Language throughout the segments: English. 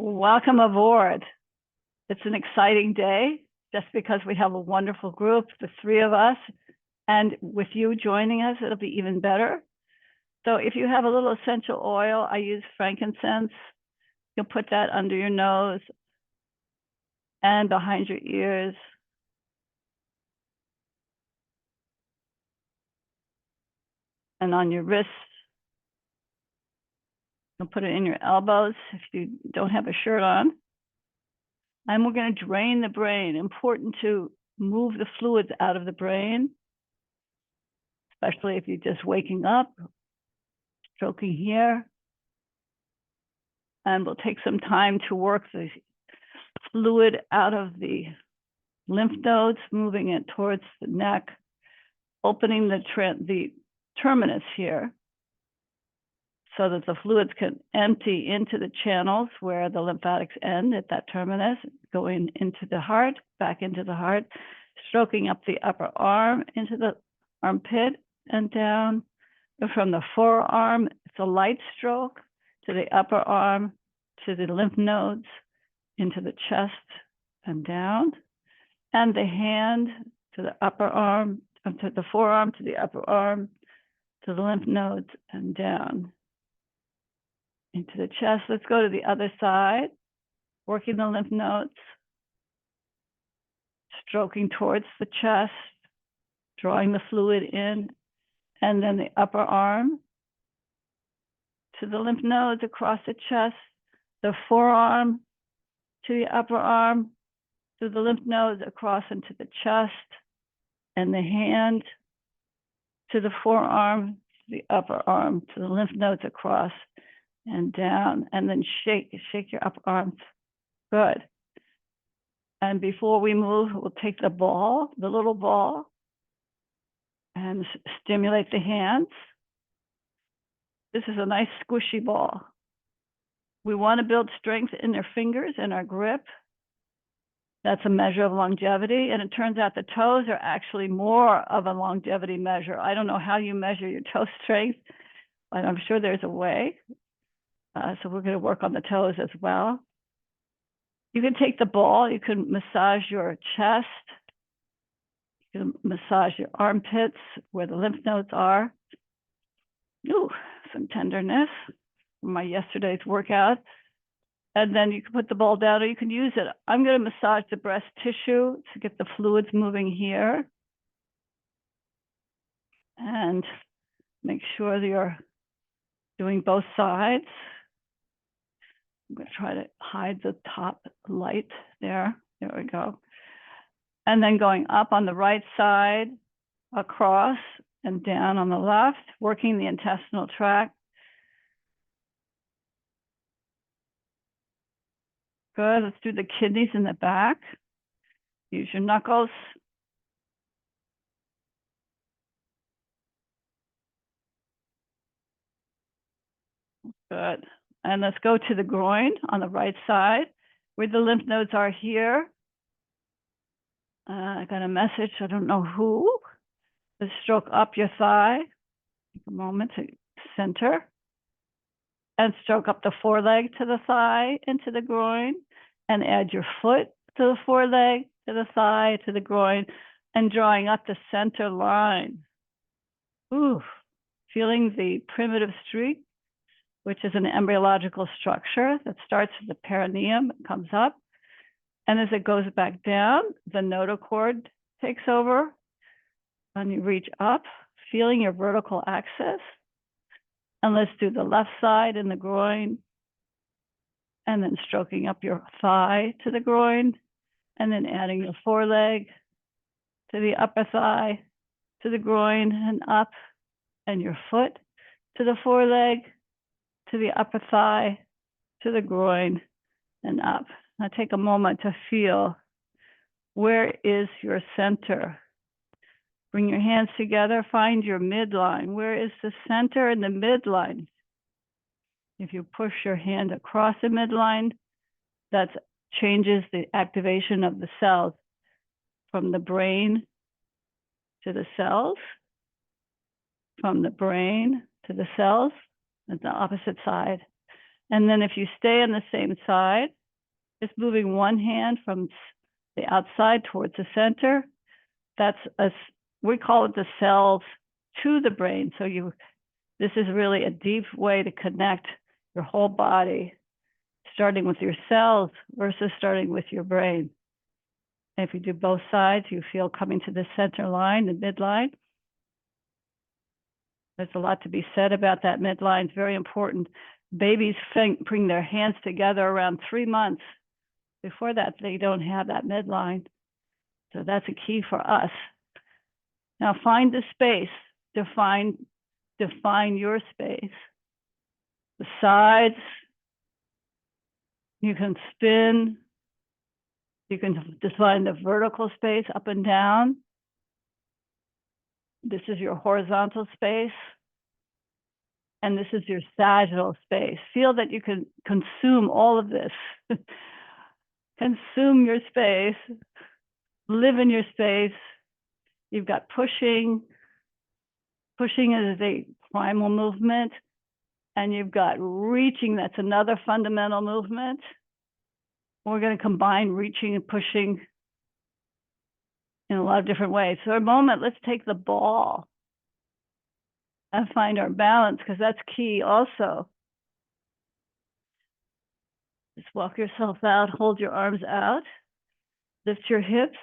Welcome aboard. It's an exciting day just because we have a wonderful group, the three of us, and with you joining us, it'll be even better. So if you have a little essential oil, I use frankincense. You'll put that under your nose and behind your ears. And on your wrists. You'll put it in your elbows if you don't have a shirt on. And we're going to drain the brain. Important to move the fluids out of the brain, especially if you're just waking up, stroking here. And we'll take some time to work the fluid out of the lymph nodes, moving it towards the neck, opening the terminus here so that the fluids can empty into the channels where the lymphatics end at that terminus, going into the heart, back into the heart, stroking up the upper arm into the armpit and down. From the forearm, it's a light stroke to the upper arm, to the lymph nodes, into the chest and down. And the hand to the upper arm, to the forearm, to the upper arm, to the lymph nodes and down into the chest. Let's go to the other side, working the lymph nodes, stroking towards the chest, drawing the fluid in, and then the upper arm to the lymph nodes across the chest, the forearm to the upper arm, to the lymph nodes across into the chest, and the hand to the forearm, to the upper arm, to the lymph nodes across and down, and then shake your upper arms. Good. And before we move, we'll take the ball, the little ball, and stimulate the hands. This is a nice squishy ball. We want to build strength in their fingers and our grip. That's a measure of longevity. And it turns out the toes are actually more of a longevity measure. I don't know how you measure your toe strength, but I'm sure there's a way. So we're going to work on the toes as well. You can take the ball, you can massage your chest, you can massage your armpits where the lymph nodes are. Ooh, some tenderness from my yesterday's workout. And then you can put the ball down or you can use it. I'm going to massage the breast tissue to get the fluids moving here. And make sure that you're doing both sides. I'm going to try to hide the top light there. There we go. And then going up on the right side, across and down on the left, working the intestinal tract. Good. Let's do the kidneys in the back. Use your knuckles. Good. And let's go to the groin on the right side, where the lymph nodes are here. I got a message, I don't know who. Let's stroke up your thigh. Take a moment to center. And stroke up the foreleg to the thigh into the groin. And add your foot to the foreleg, to the thigh, to the groin, and drawing up the center line. Ooh, feeling the primitive streak, which is an embryological structure that starts at the perineum, comes up. And as it goes back down, the notochord takes over. And you reach up, feeling your vertical axis. And let's do the left side in the groin. And then stroking up your thigh to the groin. And then adding your foreleg to the upper thigh, to the groin and up. And your foot to the foreleg, to the upper thigh, to the groin and up. Now take a moment to feel, where is your center? Bring your hands together, find your midline. Where is the center and the midline? If you push your hand across the midline, that changes the activation of the cells from the brain to the cells, from the brain to the cells, at the opposite side. And then if you stay on the same side, just moving one hand from the outside towards the center, we call it the cells to the brain. So this is really a deep way to connect your whole body, starting with your cells versus starting with your brain. And if you do both sides, you feel coming to the center line, the midline. There's a lot to be said about that midline. It's very important. Babies bring their hands together around 3 months. Before that, they don't have that midline. So that's a key for us. Now find the space. Define your space. The sides. You can spin. You can define the vertical space up and down. This is your horizontal space. And this is your sagittal space. Feel that you can consume all of this. Consume your space. Live in your space. You've got pushing. Pushing is a primal movement. And you've got reaching. That's another fundamental movement. We're going to combine reaching and pushing in a lot of different ways. So for a moment, let's take the ball and find our balance, because that's key also. Just walk yourself out, hold your arms out, lift your hips,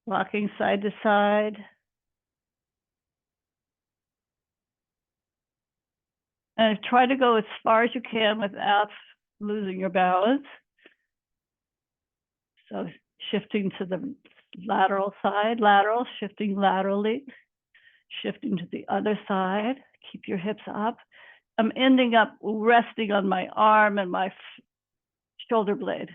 rocking side to side. And try to go as far as you can without losing your balance. So shifting to the lateral side, lateral, shifting laterally, shifting to the other side. Keep your hips up. I'm ending up resting on my arm and my shoulder blade.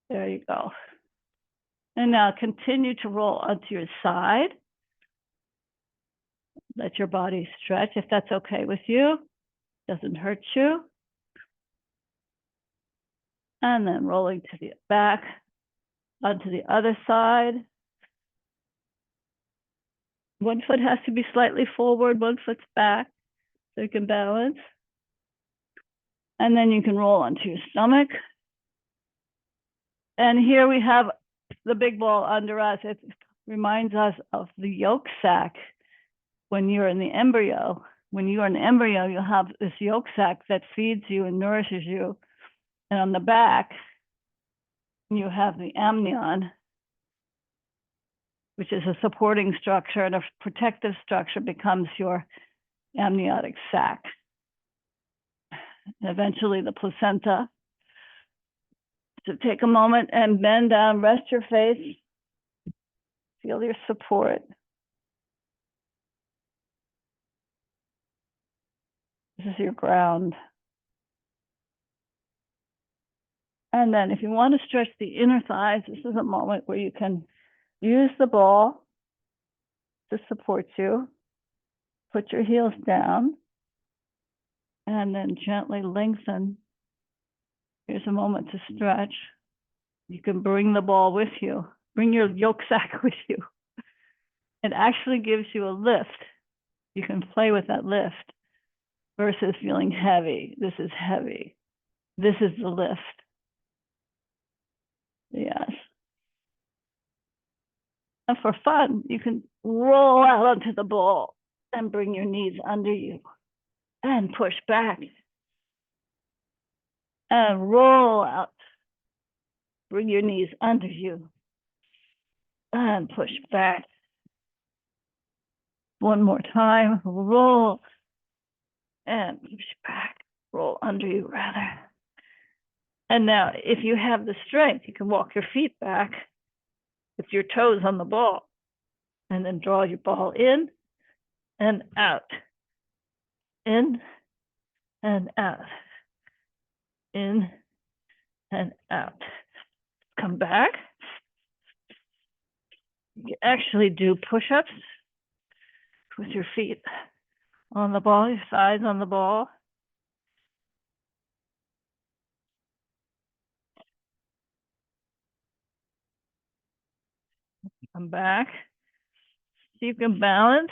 There you go. And now continue to roll onto your side. Let your body stretch if that's okay with you. Doesn't hurt you. And then rolling to the back, onto the other side. One foot has to be slightly forward, one foot's back, so you can balance. And then you can roll onto your stomach. And here we have the big ball under us. It reminds us of the yolk sac when you're in the embryo. When you're in the embryo, you'll have this yolk sac that feeds you and nourishes you. And on the back, you have the amnion, which is a supporting structure, and a protective structure becomes your amniotic sac. And eventually the placenta. So take a moment and bend down, rest your face. Feel your support. This is your ground. And then if you want to stretch the inner thighs, this is a moment where you can use the ball to support you. Put your heels down and then gently lengthen. Here's a moment to stretch. You can bring the ball with you. Bring your yolk sac with you. It actually gives you a lift. You can play with that lift versus feeling heavy. This is heavy. This is the lift. Yes. And for fun, you can roll out onto the ball and bring your knees under you and push back and roll out. Bring your knees under you and push back. One more time, roll and push back, roll under you rather. And now if you have the strength, you can walk your feet back with your toes on the ball and then draw your ball in and out, in and out, in and out. Come back. You actually do push-ups with your feet on the ball, your sides on the ball. Come back. So you can balance.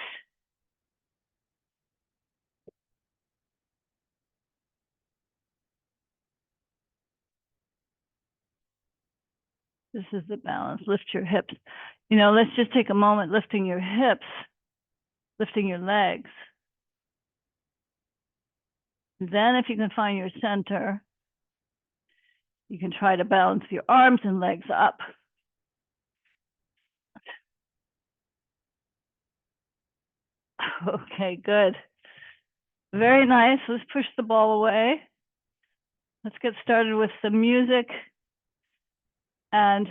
This is the balance. Lift your hips. You know, let's just take a moment lifting your hips, lifting your legs. Then if you can find your center, you can try to balance your arms and legs up. Okay, good. Very nice. Let's push the ball away. Let's get started with some music and